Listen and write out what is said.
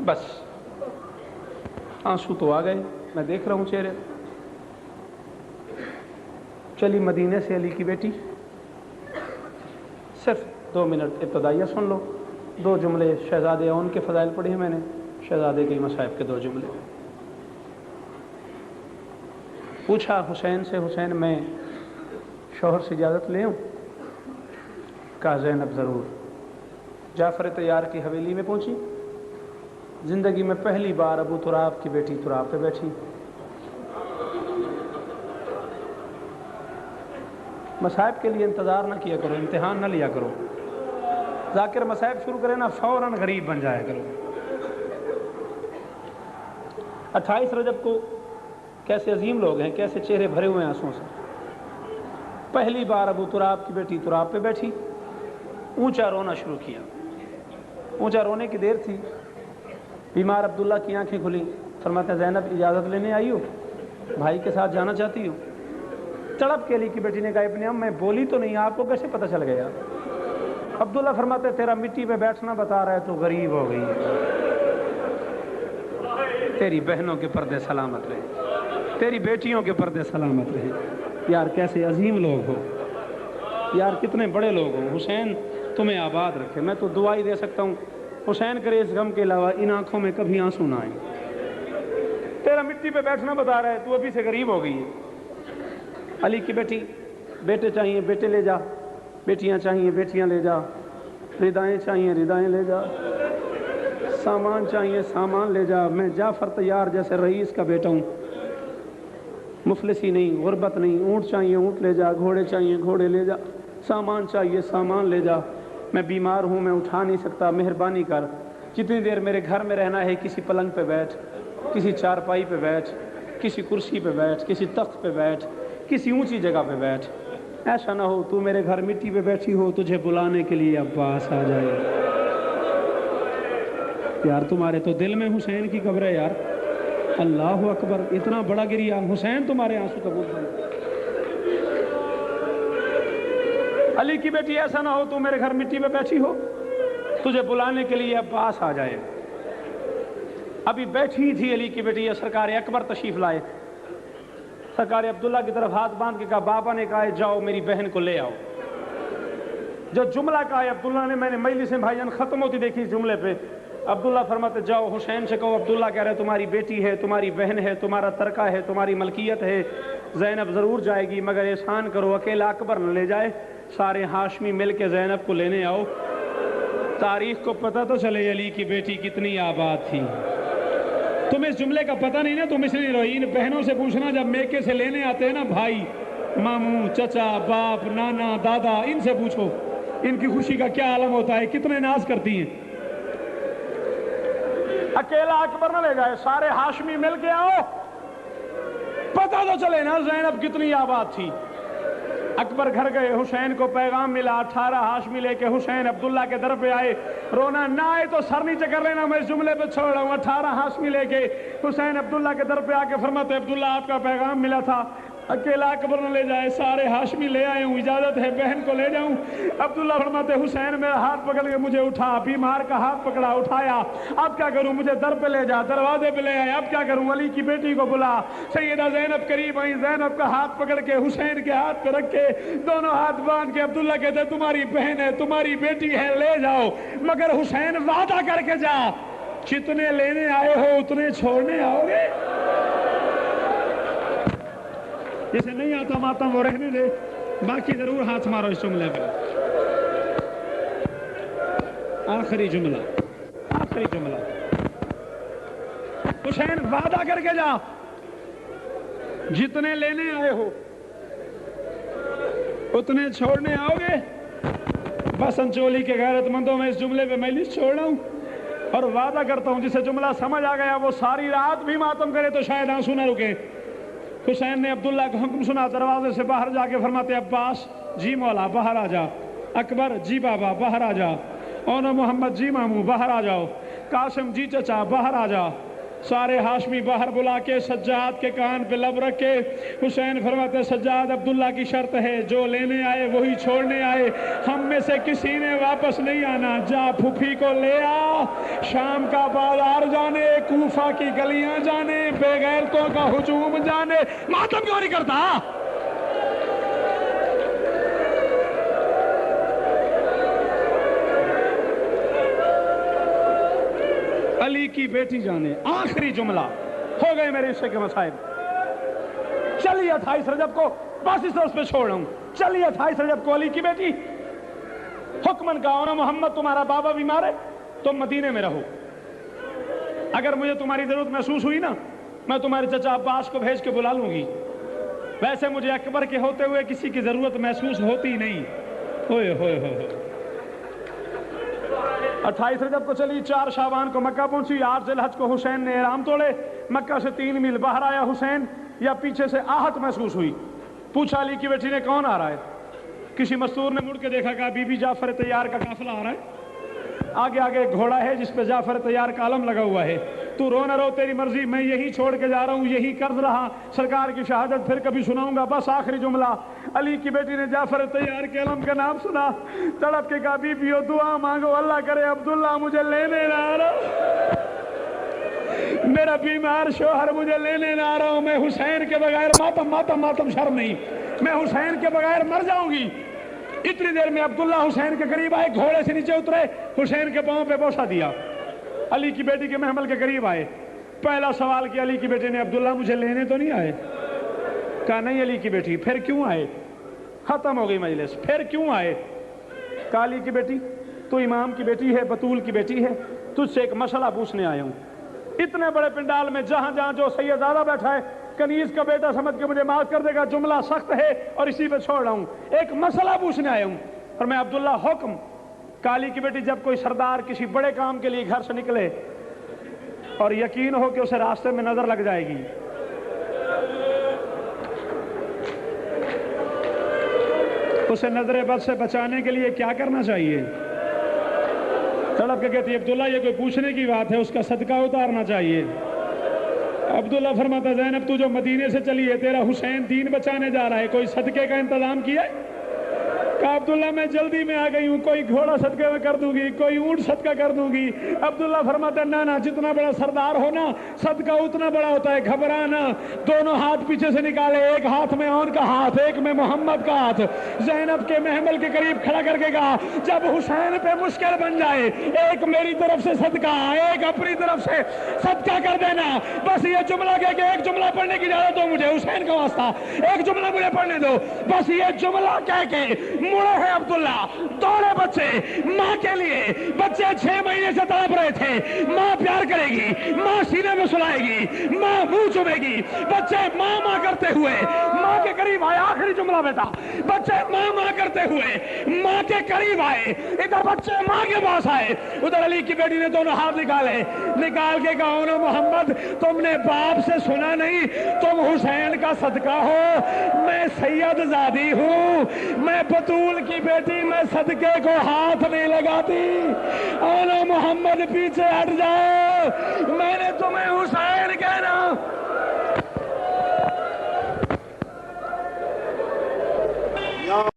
بس آنسو تو آ گئے، میں دیکھ رہا ہوں چہرے۔ چلی مدینے سے علی کی بیٹی، صرف 2 منٹ ابتدائیہ سن لو، 2 جملے شہزادے اون کے فضائل پڑھے ہیں میں نے، شہزادے کے مصائب کے 2 جملے۔ پوچھا حسین سے، حسین میں شوہر سے اجازت لے آؤں؟ کہا زینب ضرور۔ جعفر طیار کی حویلی میں پہنچی، زندگی میں پہلی بار ابو تراب کی بیٹی تراب پہ بیٹھی۔ مصائب کے لیے انتظار نہ کیا کرو، امتحان نہ لیا کرو۔ ذاکر مصائب شروع کرے نا فوراً غریب بن جایا کرو۔ 28 رجب کو کیسے عظیم لوگ ہیں، کیسے چہرے بھرے ہوئے ہیں آنسوں سے۔ پہلی بار ابو تراب کی بیٹی تراب پہ بیٹھی، اونچا رونا شروع کیا۔ اونچا رونے کی دیر تھی، بیمار عبداللہ کی آنکھیں کھلی، فرماتے ہیں زینب اجازت لینے آئی ہو؟ بھائی کے ساتھ جانا چاہتی ہو؟ تڑپ کے علی کی بیٹی نے کہا ابن ام میں بولی تو نہیں، آپ کو کیسے پتہ چل گیا؟ عبداللہ فرماتے تیرا مٹی پہ بیٹھنا بتا رہا ہے تو غریب ہو گئی، تیری بہنوں کے پردے سلامت رہے، تیری بیٹیوں کے پردے سلامت رہے۔ یار کیسے عظیم لوگ ہو، یار کتنے بڑے لوگ ہو۔ حسین تمہیں آباد رکھے۔ میں تو دعا ہی دے سکتا ہوں حسین کرے اس غم کے علاوہ ان آنکھوں میں کبھی آنسو نہ آئیں۔ تیرا مٹی پہ بیٹھنا بتا رہا ہے، تو ابھی سے غریب ہو گئی ہے۔ علی کی بیٹی، بیٹے چاہیے بیٹے لے جا، بیٹیاں چاہیے بیٹیاں لے جا، ردائیں چاہیے ردائیں لے جا، سامان چاہیے سامان لے جا۔ میں جعفر طیار جیسے رئیس کا بیٹا ہوں، مفلسی نہیں، غربت نہیں۔ اونٹ چاہیے اونٹ لے جا، گھوڑے چاہیے گھوڑے لے جا، سامان چاہیے سامان لے جا۔ میں بیمار ہوں، میں اٹھا نہیں سکتا، مہربانی کر، جتنی دیر میرے گھر میں رہنا ہے کسی پلنگ پہ بیٹھ، کسی چارپائی پہ بیٹھ، کسی کرسی پہ بیٹھ، کسی تخت پہ بیٹھ، کسی اونچی جگہ پہ بیٹھ۔ ایسا نہ ہو تو میرے گھر مٹی پہ بیٹھی ہو، تجھے بلانے کے لیے عباس آ جائے۔ یار تمہارے تو دل میں حسین کی قبر ہے یار، اللہ اکبر، اتنا بڑا گریا، حسین تمہارے آنسو کا بوجھ بن۔ علی کی بیٹی ایسا نہ ہو تو میرے گھر مٹی پہ بیٹھی ہو، تجھے بلانے کے لیے عباس آ جائے۔ ابھی بیٹھی تھی علی کی بیٹی، سرکار اکبر تشریف لائے۔ سرکار عبداللہ کی طرف ہاتھ باندھ کے کہا، بابا نے کہا جاؤ میری بہن کو لے آؤ۔ جو جملہ کہا ہے عبداللہ نے، میں نے مجلس میں بھائی جان ختم ہوتی دیکھی اس جملے پہ۔ عبداللہ فرماتے جاؤ حسین سے کہو، عبداللہ کہہ رہے تمہاری بیٹی ہے، تمہاری بہن ہے، تمہارا ترکہ ہے، تمہاری ملکیت ہے، زینب ضرور جائے گی، مگر احسان کرو اکیلا اکبر نہ لے جائے، سارے ہاشمی مل کے زینب کو لینے آؤ۔ تاریخ کو پتہ تو چلے علی کی بیٹی کتنی آباد تھی۔ تمہیں اس جملے کا پتہ نہیں نا، تم اس لیے روئی۔ ان بہنوں سے پوچھنا جب میکے سے لینے آتے ہیں نا بھائی، ماموں، چچا، باپ، نانا، دادا، ان سے پوچھو ان کی خوشی کا کیا عالم ہوتا ہے، کتنے ناز کرتی ہیں۔ اکیلا اکبر نہ لے جائے، سارے ہاشمی مل کے آؤ، پتہ تو چلے نا زینب کتنی آباد تھی۔ اکبر گھر گئے، حسین کو پیغام ملا، 18 ہاشمی لے کے حسین عبداللہ کے در پہ آئے۔ رونا نہ آئے تو سر نیچے کر لینا، میں اس جملے پہ چھوڑ رہا ہوں۔ 18 ہاشمی لے کے حسین عبداللہ کے در پہ آ کے فرماتے عبداللہ آپ کا پیغام ملا تھا، اکیلا اکبر نہ لے جائے، سارے ہاشمی لے آئے ہوں، اجازت ہے بہن کو لے جاؤں؟ عبداللہ فرماتے حسین میرا ہاتھ پکڑ کے مجھے اٹھا، بیمار کا ہاتھ پکڑا اٹھایا، اب کیا کروں؟ مجھے در پہ لے جا، دروازے پہ لے آئے، اب کیا کروں؟ علی کی بیٹی کو بلا۔ سیدہ زینب قریب آئی، زینب کا ہاتھ پکڑ کے حسین کے ہاتھ پہ رکھ کے دونوں ہاتھ باندھ کے عبداللہ کہتے تمہاری بہن ہے، تمہاری بیٹی ہے، لے جاؤ، مگر حسین وعدہ کر کے جا، جتنے لینے آئے ہو اتنے چھوڑنے آؤ گے؟ جسے نہیں آتا ماتم وہ رہنے دے، باقی ضرور ہاتھ مارو اس جملے پہ۔ آخری جملہ، آخری جملہ، حسین وعدہ کر کے جا، جتنے لینے آئے ہو اتنے چھوڑنے آؤ گے؟ بس انچولی کے غیرت مندوں میں اس جملے پہ مجلس چھوڑ رہا ہوں اور وعدہ کرتا ہوں جسے جملہ سمجھ آ گیا وہ ساری رات بھی ماتم کرے تو شاید آنسو نہ رکے۔ حسین نے عبداللہ کا حکم سنا، دروازے سے باہر جا کے فرماتے عباس جی مولا باہر آ جا، اکبر جی بابا باہر آ جا، اونا محمد جی ماموں باہر آ جاؤ، قاسم جی چچا باہر آ جا، سارے ہاشمی باہر بلا کے سجاد کے کان پہ لب رکھ کے حسین فرماتے سجاد عبداللہ کی شرط ہے جو لینے آئے وہی چھوڑنے آئے، ہم میں سے کسی نے واپس نہیں آنا، جا پھوپھی کو لے آ، شام کا بازار جانے، کوفہ کی گلیاں جانے، بے غیرتوں کا ہجوم جانے۔ ماتم کیوں نہیں کرتا؟ علی کی بیٹی جانے، آخری جملہ، ہو گئے میرے حصے کے مسائل۔ چلیے 28 رجب کو بس اس روز پہ چھوڑ رہا ہوں، چلیے 28 رجب کو علی کی بیٹی حکمن کا اونا محمد تمہارا بابا بیمار ہے تم مدینے میں رہو، اگر مجھے تمہاری ضرورت محسوس ہوئی نا میں تمہارے چچا عباس کو بھیج کے بلا لوں گی، ویسے مجھے اکبر کے ہوتے ہوئے کسی کی ضرورت محسوس ہوتی نہیں۔ ہوئے ہوئے ہوئے 28 رجب کو چلی، 4 شعبان کو مکہ پہنچی، 8 ذی الحج کو حسین نے احرام توڑے، مکہ سے 3 میل باہر آیا حسین، یا پیچھے سے آہت محسوس ہوئی، پوچھا علی کی بیٹی نے کون آ رہا ہے؟ کسی مستور نے مڑ کے دیکھا کہ بی بی جعفر طیار کا قافلہ آ رہا ہے، آگے آگے ایک گھوڑا ہے جس پہ جعفر طیار کا علم لگا ہوا ہے، تو رو نہ رو تیری مرضی، میں یہی چھوڑ کے جا رہا ہوں، یہی قرض رہا، سرکار کی شہادت پھر کبھی سناؤں گا، بس آخری جملہ۔ علی کی بیٹی نے جعفر طیار کے علم کا نام سنا، تڑپ کے کہا بی بیو دعا مانگو اللہ کرے عبداللہ مجھے لینے نہ آ رہا، میرا بیمار شوہر مجھے لینے نہ آ رہا ہوں، میں حسین کے بغیر ماتم شرم نہیں، میں حسین کے بغیر مر جاؤں گی۔ اتنی دیر میں عبداللہ حسین کے قریب آئے، گھوڑے سے نیچے اترے، حسین کے پاؤں پہ بوسہ دیا، علی کی بیٹی کے محمل کے قریب آئے، پہلا سوال کیا علی کی بیٹی نے عبداللہ مجھے لینے تو نہیں آئے؟ کہا نہیں علی کی بیٹی، پھر کیوں آئے؟ ختم ہو گئی مجلس، پھر کیوں آئے؟ کہا علی کی بیٹی تو امام کی بیٹی ہے، بطول کی بیٹی ہے، تجھ سے ایک مسئلہ پوچھنے آیا ہوں، اتنے بڑے پنڈال میں جہاں جہاں جو سید زادہ بیٹھا ہے کنیز کا بیٹا سمجھ کے مجھے معاف کر دے گا، جملہ سخت ہے اور اسی پہ چھوڑ رہا ہوں، ایک مسئلہ پوچھنے آیا ہوں، اور میں عبداللہ حکم۔ کالی کی بیٹی جب کوئی سردار کسی بڑے کام کے لیے گھر سے نکلے اور یقین ہو کہ اسے راستے میں نظر لگ جائے گی، اسے نظر بد سے بچانے کے لیے کیا کرنا چاہیے؟ تڑپ کے کہتی ہے عبداللہ یہ کوئی پوچھنے کی بات ہے، اس کا صدقہ اتارنا چاہیے۔ عبداللہ فرماتا زینب تو جو مدینے سے چلی ہے تیرا حسین دین بچانے جا رہا ہے، کوئی صدقے کا انتظام کیا ہے؟ کہا عبداللہ میں جلدی میں آ گئی ہوں، کوئی گھوڑا صدقے میں کر دوں گی، کوئی اونٹ صدقہ کر دوں گی۔ عبداللہ فرماتا نہ جتنا بڑا سردار ہو نا صدقہ اتنا بڑا ہوتا ہے، گھبرانا، دونوں ہاتھ پیچھے سے نکالے، ایک ہاتھ میں اون کا ہاتھ، ایک میں محمد کا ہاتھ، زینب کے محمل کے قریب کھڑا کر کے کہا جب حسین پہ مشکل بن جائے ایک میری طرف سے صدقہ ایک اپنی طرف سے صدقہ کر دینا، بس یہ جملہ کہہ کے ایک جملہ پڑھنے کی اجازت دو مجھے، حسین کا واسطہ ایک جملہ مجھے پڑھنے دو، بس یہ جملہ کہہ کے مڑے ہیں عبداللہ، دوڑے بچے ماں کے لیے، بچے 6 مہینے سے تڑپ رہے تھے، ماں پیار کرے گی، ماں سینے میں سلائے گی، ماں منہ چومے گی، بچے ماں کرتے ہوئے ماں کے قریب آئے، آخری جملہ بیٹا، بچے ماں کرتے ہوئے ماں کے قریب آئے، ادھر بچے ماں کے پاس آئے، ادھر علی کی بیٹی نے دونوں ہاتھ نکال کے کہا انہوں محمد تم نے باپ سے سنا نہیں، تم حسین کا صدقہ ہو، میں سید زادی ہوں، میں بطول کی بیٹی، میں صدقے کو ہاتھ نہیں لگاتی، اولا محمد پیچھے ہٹ جاؤ، میں نے تمہیں حسین